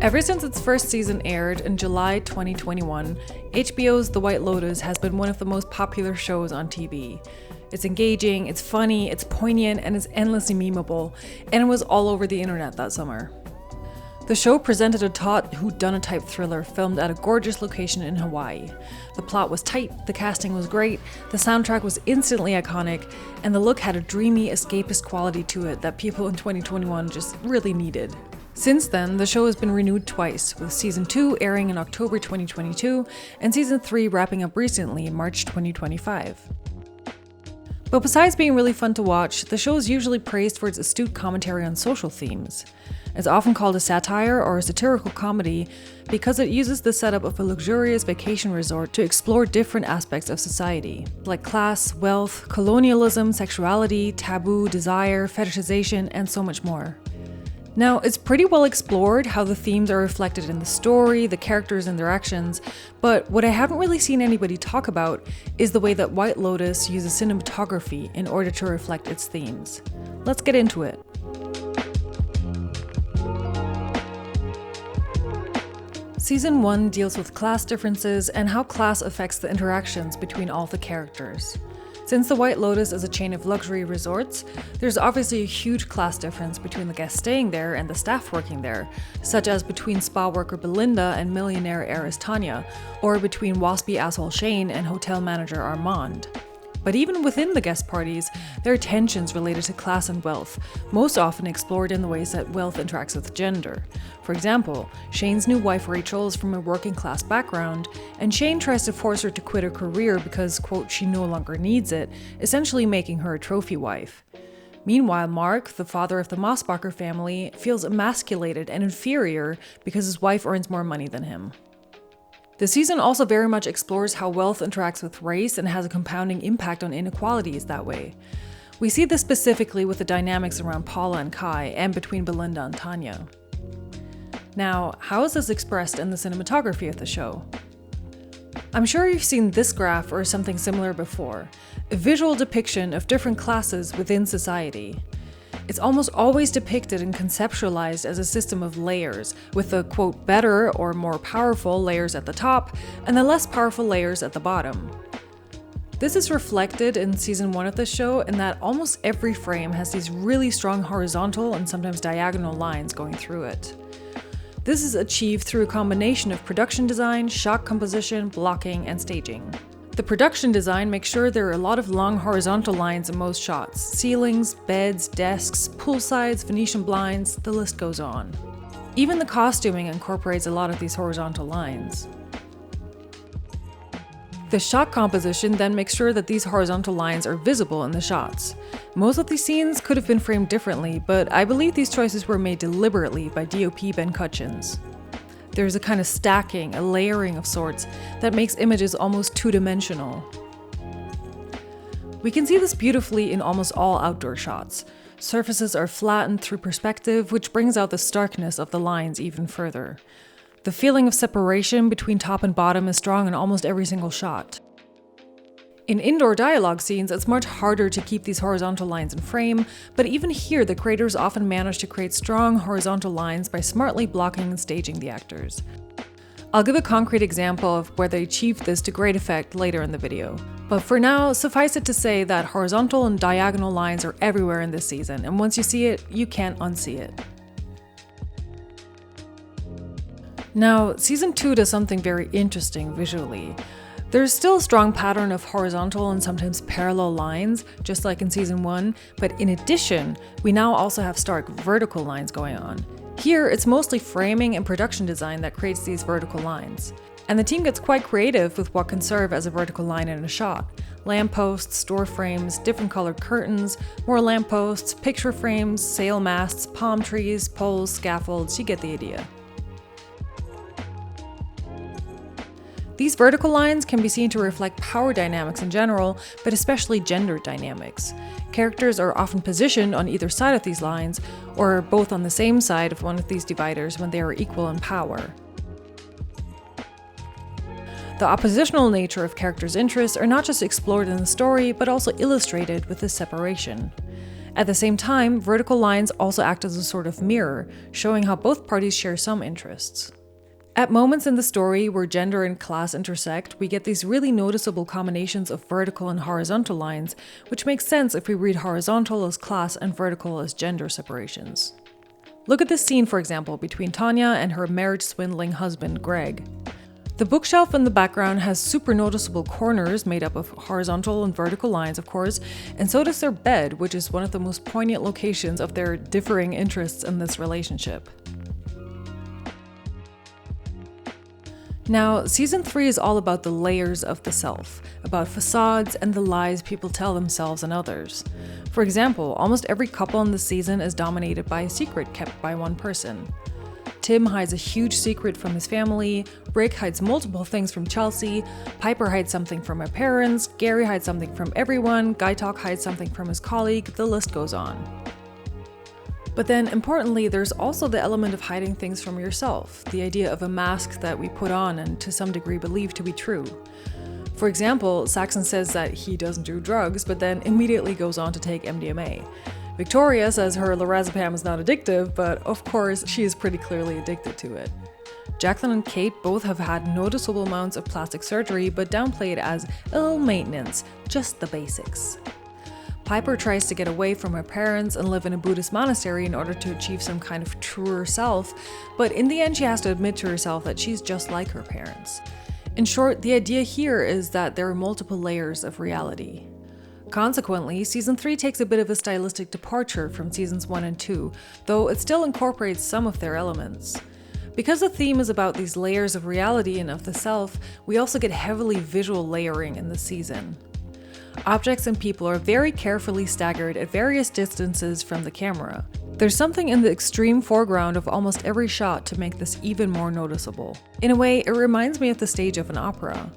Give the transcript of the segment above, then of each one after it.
Ever since its first season aired in July 2021, HBO's The White Lotus has been one of the most popular shows on TV. It's engaging, it's funny, it's poignant, and it's endlessly memeable, and it was all over the internet that summer. The show presented a taut whodunit-type thriller filmed at a gorgeous location in Hawaii. The plot was tight, the casting was great, the soundtrack was instantly iconic, and the look had a dreamy, escapist quality to it that people in 2021 just really needed. Since then, the show has been renewed twice, with Season 2 airing in October 2022 and Season 3 wrapping up recently in March 2025. But besides being really fun to watch, the show is usually praised for its astute commentary on social themes. It's often called a satire or a satirical comedy because it uses the setup of a luxurious vacation resort to explore different aspects of society, like class, wealth, colonialism, sexuality, taboo, desire, fetishization, and so much more. Now, it's pretty well explored how the themes are reflected in the story, the characters and their actions, but what I haven't really seen anybody talk about is the way that White Lotus uses cinematography in order to reflect its themes. Let's get into it. Season 1 deals with class differences and how class affects the interactions between all the characters. Since the White Lotus is a chain of luxury resorts, there's obviously a huge class difference between the guests staying there and the staff working there, such as between spa worker Belinda and millionaire heiress Tanya, or between waspy asshole Shane and hotel manager Armand. But even within the guest parties, there are tensions related to class and wealth, most often explored in the ways that wealth interacts with gender. For example, Shane's new wife Rachel is from a working class background, and Shane tries to force her to quit her career because, quote, she no longer needs it, essentially making her a trophy wife. Meanwhile, Mark, the father of the Mossbacher family, feels emasculated and inferior because his wife earns more money than him. The season also very much explores how wealth interacts with race and has a compounding impact on inequalities that way. We see this specifically with the dynamics around Paula and Kai and between Belinda and Tanya. Now, how is this expressed in the cinematography of the show? I'm sure you've seen this graph or something similar before, a visual depiction of different classes within society. It's almost always depicted and conceptualized as a system of layers, with the, quote, better or more powerful layers at the top, and the less powerful layers at the bottom. This is reflected in Season 1 of the show in that almost every frame has these really strong horizontal and sometimes diagonal lines going through it. This is achieved through a combination of production design, shot composition, blocking, and staging. The production design makes sure there are a lot of long horizontal lines in most shots: ceilings, beds, desks, poolsides, Venetian blinds, the list goes on. Even the costuming incorporates a lot of these horizontal lines. The shot composition then makes sure that these horizontal lines are visible in the shots. Most of these scenes could have been framed differently, but I believe these choices were made deliberately by DOP Ben Cutchins. There's a kind of stacking, a layering of sorts, that makes images almost two-dimensional. We can see this beautifully in almost all outdoor shots. Surfaces are flattened through perspective, which brings out the starkness of the lines even further. The feeling of separation between top and bottom is strong in almost every single shot. In indoor dialogue scenes, it's much harder to keep these horizontal lines in frame, but even here the creators often manage to create strong horizontal lines by smartly blocking and staging the actors. I'll give a concrete example of where they achieved this to great effect later in the video. But for now, suffice it to say that horizontal and diagonal lines are everywhere in this season, and once you see it, you can't unsee it. Now, Season 2 does something very interesting visually. There's still a strong pattern of horizontal and sometimes parallel lines, just like in Season 1, but in addition, we now also have stark vertical lines going on. Here, it's mostly framing and production design that creates these vertical lines. And the team gets quite creative with what can serve as a vertical line in a shot. Lampposts, door frames, different colored curtains, more lampposts, picture frames, sail masts, palm trees, poles, scaffolds, you get the idea. These vertical lines can be seen to reflect power dynamics in general, but especially gender dynamics. Characters are often positioned on either side of these lines, or both on the same side of one of these dividers when they are equal in power. The oppositional nature of characters' interests are not just explored in the story, but also illustrated with this separation. At the same time, vertical lines also act as a sort of mirror, showing how both parties share some interests. At moments in the story where gender and class intersect, we get these really noticeable combinations of vertical and horizontal lines, which makes sense if we read horizontal as class and vertical as gender separations. Look at this scene, for example, between Tanya and her marriage-swindling husband, Greg. The bookshelf in the background has super noticeable corners made up of horizontal and vertical lines, of course, and so does their bed, which is one of the most poignant locations of their differing interests in this relationship. Now, season 3 is all about the layers of the self, about facades and the lies people tell themselves and others. For example, almost every couple in the season is dominated by a secret kept by one person. Tim hides a huge secret from his family, Rick hides multiple things from Chelsea, Piper hides something from her parents, Gary hides something from everyone, Guy Talk hides something from his colleague, the list goes on. But then, importantly, there's also the element of hiding things from yourself, the idea of a mask that we put on and to some degree believe to be true. For example, Saxon says that he doesn't do drugs, but then immediately goes on to take MDMA. Victoria says her lorazepam is not addictive, but of course, she is pretty clearly addicted to it. Jacqueline and Kate both have had noticeable amounts of plastic surgery, but downplay it as ill maintenance, just the basics. Piper tries to get away from her parents and live in a Buddhist monastery in order to achieve some kind of truer self, but in the end she has to admit to herself that she's just like her parents. In short, the idea here is that there are multiple layers of reality. Consequently, season 3 takes a bit of a stylistic departure from seasons 1 and 2, though it still incorporates some of their elements. Because the theme is about these layers of reality and of the self, we also get heavily visual layering in the season. Objects and people are very carefully staggered at various distances from the camera. There's something in the extreme foreground of almost every shot to make this even more noticeable. In a way, it reminds me of the stage of an opera.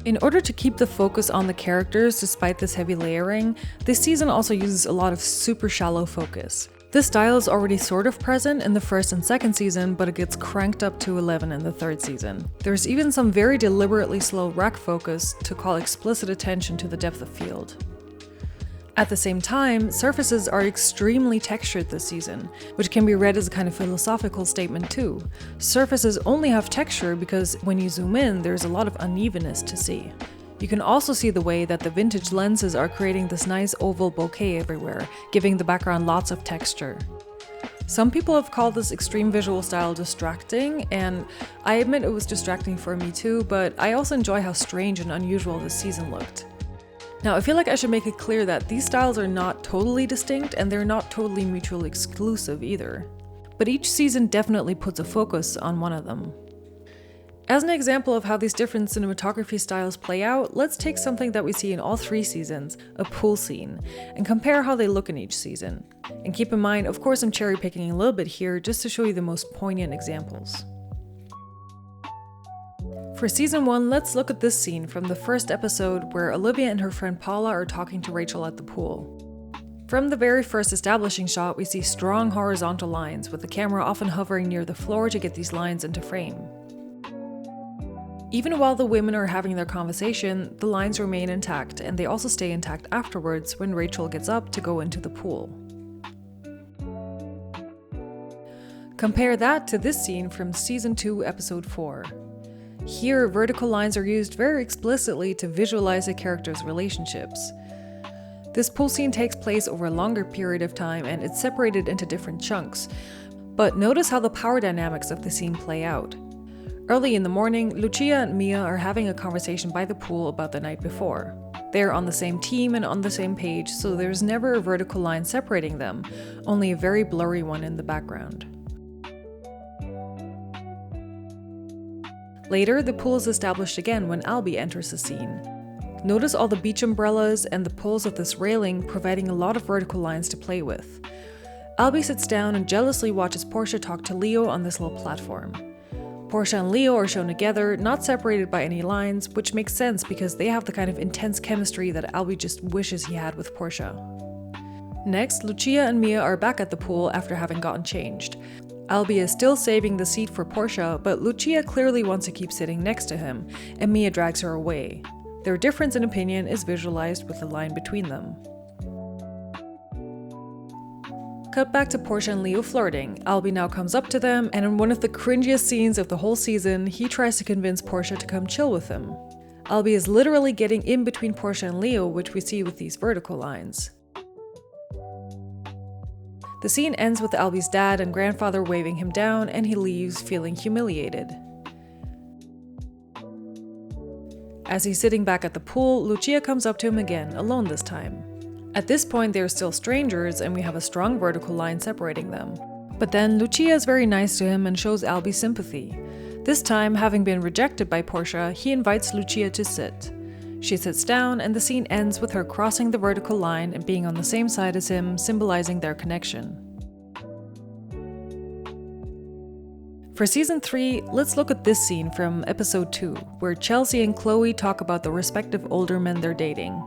In order to keep the focus on the characters despite this heavy layering, this season also uses a lot of super shallow focus. This style is already sort of present in the first and second season, but it gets cranked up to 11 in the third season. There's even some very deliberately slow rack focus to call explicit attention to the depth of field. At the same time, surfaces are extremely textured this season, which can be read as a kind of philosophical statement too. Surfaces only have texture because when you zoom in, there's a lot of unevenness to see. You can also see the way that the vintage lenses are creating this nice oval bokeh everywhere, giving the background lots of texture. Some people have called this extreme visual style distracting, and I admit it was distracting for me too, but I also enjoy how strange and unusual this season looked. Now, I feel like I should make it clear that these styles are not totally distinct and they're not totally mutually exclusive either. But each season definitely puts a focus on one of them. As an example of how these different cinematography styles play out, let's take something that we see in all 3 seasons, a pool scene, and compare how they look in each season. And keep in mind, of course I'm cherry picking a little bit here just to show you the most poignant examples. For season 1, let's look at this scene from the first episode where Olivia and her friend Paula are talking to Rachel at the pool. From the very first establishing shot, we see strong horizontal lines, with the camera often hovering near the floor to get these lines into frame. Even while the women are having their conversation, the lines remain intact, and they also stay intact afterwards when Rachel gets up to go into the pool. Compare that to this scene from season 2, episode 4. Here, vertical lines are used very explicitly to visualize a character's relationships. This pool scene takes place over a longer period of time and it's separated into different chunks, but notice how the power dynamics of the scene play out. Early in the morning, Lucia and Mia are having a conversation by the pool about the night before. They're on the same team and on the same page, so there's never a vertical line separating them, only a very blurry one in the background. Later, the pool is established again when Albie enters the scene. Notice all the beach umbrellas and the poles of this railing providing a lot of vertical lines to play with. Albie sits down and jealously watches Portia talk to Leo on this little platform. Portia and Leo are shown together, not separated by any lines, which makes sense because they have the kind of intense chemistry that Albie just wishes he had with Portia. Next, Lucia and Mia are back at the pool after having gotten changed. Albie is still saving the seat for Portia, but Lucia clearly wants to keep sitting next to him, and Mia drags her away. Their difference in opinion is visualized with a line between them. Cut back to Portia and Leo flirting. Albie now comes up to them, and in one of the cringiest scenes of the whole season, he tries to convince Portia to come chill with him. Albie is literally getting in between Portia and Leo, which we see with these vertical lines. The scene ends with Albie's dad and grandfather waving him down, and he leaves feeling humiliated. As he's sitting back at the pool, Lucia comes up to him again, alone this time. At this point, they are still strangers, and we have a strong vertical line separating them. But then Lucia is very nice to him and shows Albie sympathy. This time, having been rejected by Portia, he invites Lucia to sit. She sits down, and the scene ends with her crossing the vertical line and being on the same side as him, symbolizing their connection. For season 3, let's look at this scene from episode 2, where Chelsea and Chloe talk about the respective older men they're dating.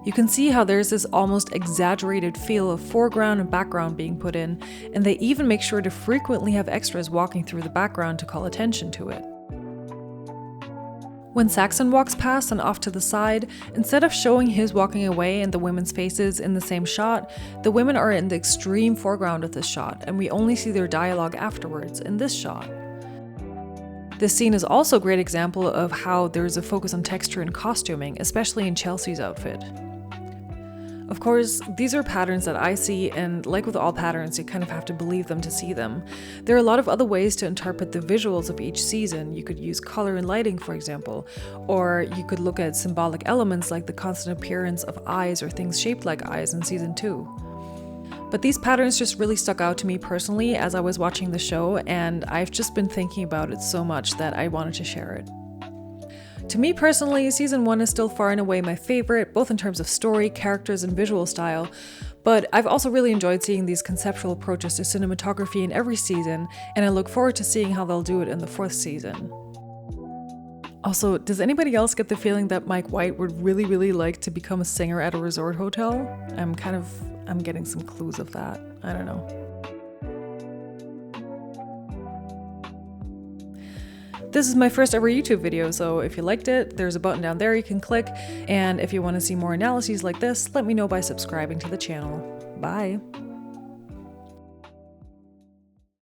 You can see how there's this almost exaggerated feel of foreground and background being put in, and they even make sure to frequently have extras walking through the background to call attention to it. When Saxon walks past and off to the side, instead of showing his walking away and the women's faces in the same shot, the women are in the extreme foreground of this shot, and we only see their dialogue afterwards in this shot. This scene is also a great example of how there's a focus on texture and costuming, especially in Chelsea's outfit. Of course, these are patterns that I see, and like with all patterns, you kind of have to believe them to see them. There are a lot of other ways to interpret the visuals of each season. You could use color and lighting, for example, or you could look at symbolic elements like the constant appearance of eyes or things shaped like eyes in season 2. But these patterns just really stuck out to me personally as I was watching the show, and I've just been thinking about it so much that I wanted to share it. To me personally, season 1 is still far and away my favorite, both in terms of story, characters, and visual style, but I've also really enjoyed seeing these conceptual approaches to cinematography in every season, and I look forward to seeing how they'll do it in the 4th season. Also, does anybody else get the feeling that Mike White would really like to become a singer at a resort hotel? I'm getting some clues of that. I don't know. This is my first ever YouTube video, so if you liked it, there's a button down there you can click, and if you want to see more analyses like this, let me know by subscribing to the channel. Bye!